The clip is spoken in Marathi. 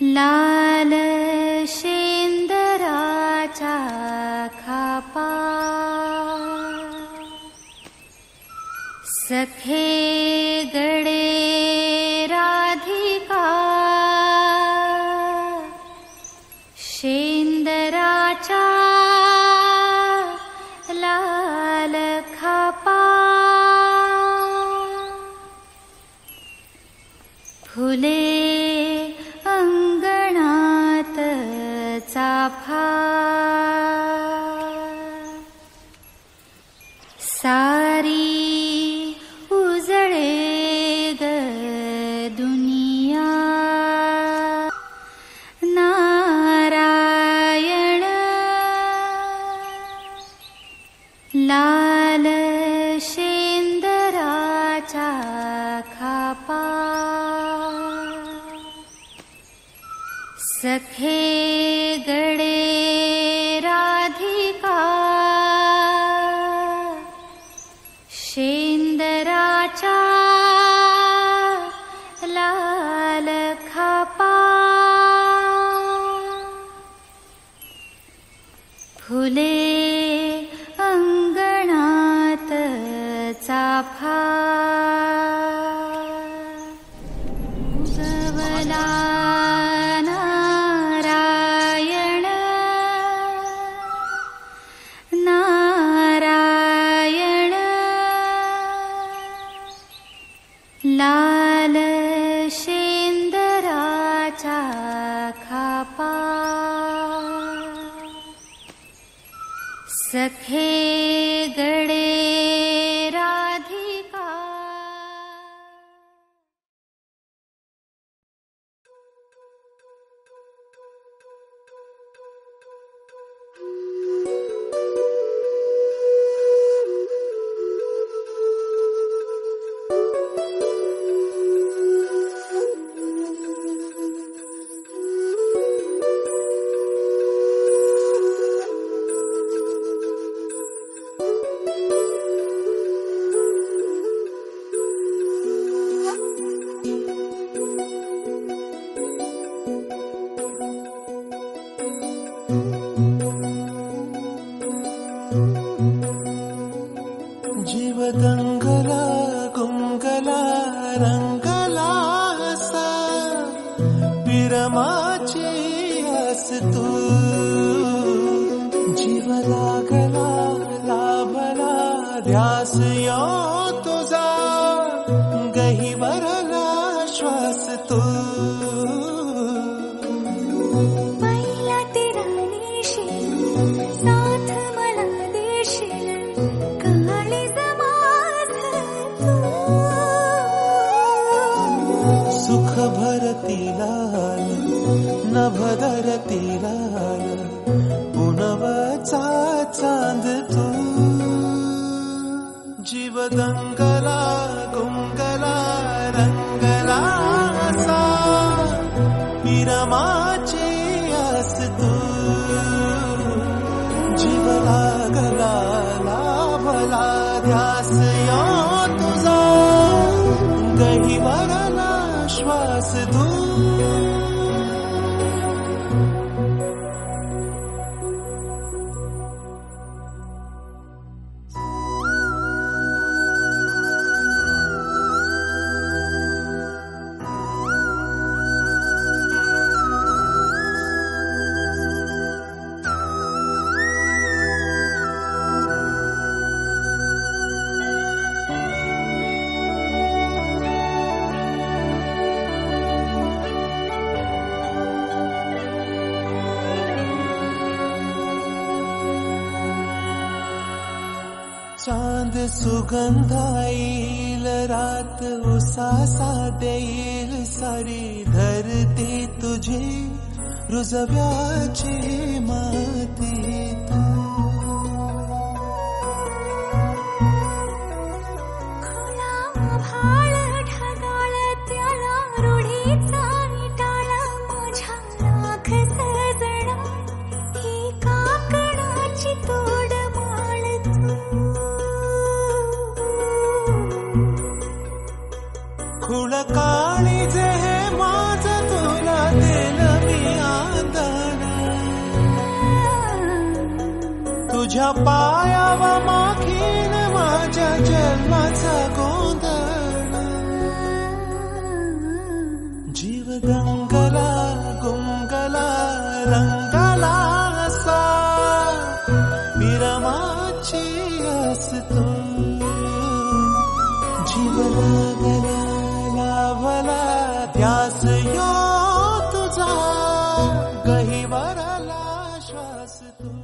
लाल शेंदराचा खापा सखे गडे राधिका शेंदराचा लाल खापा फुले अंगणात चाफा सारी उजळे ग दुनिया नारायण लाल शेंदराचा खापा सखे गडे राधिका शेंदराचा लाल खापा फुले अंगणात चाफा उगवला नारायण नारायण लाल शेंदराचा खापा सखे गडे राधिका जीवदंगला गुंगला रंगला असा विरमाची आस तू जीव लागला लाभला ध्यास यो तुझा गहिवरला श्वास तू सुख भरती लाल नभ धरती लाल पुनवचा चांद तू जीवदंगला गुंगला रंगला असा विरमाची आस तू जीव लागला लाभला ध्यास यो तुझा गहिवरला श्वास तू चांद सुगंधाईल रात उसासा देईल सारी धरती तुझी रुजव्याची माती तू खुला भाळ ढगाळ त्याला रूढीचा टाळा माझ्या लाख सजणा ही काकणाची तोड माळ खुळ काळी जे माझ तुला दिलं तुझ्या पायावा माखीन माझ्या जन्माचा गोंधळ जीव गंगला गुंगला रंगला असा विरमाची असतो जीव लागला लाभला ध्यास यो तुझा गहिवरला श्वास तू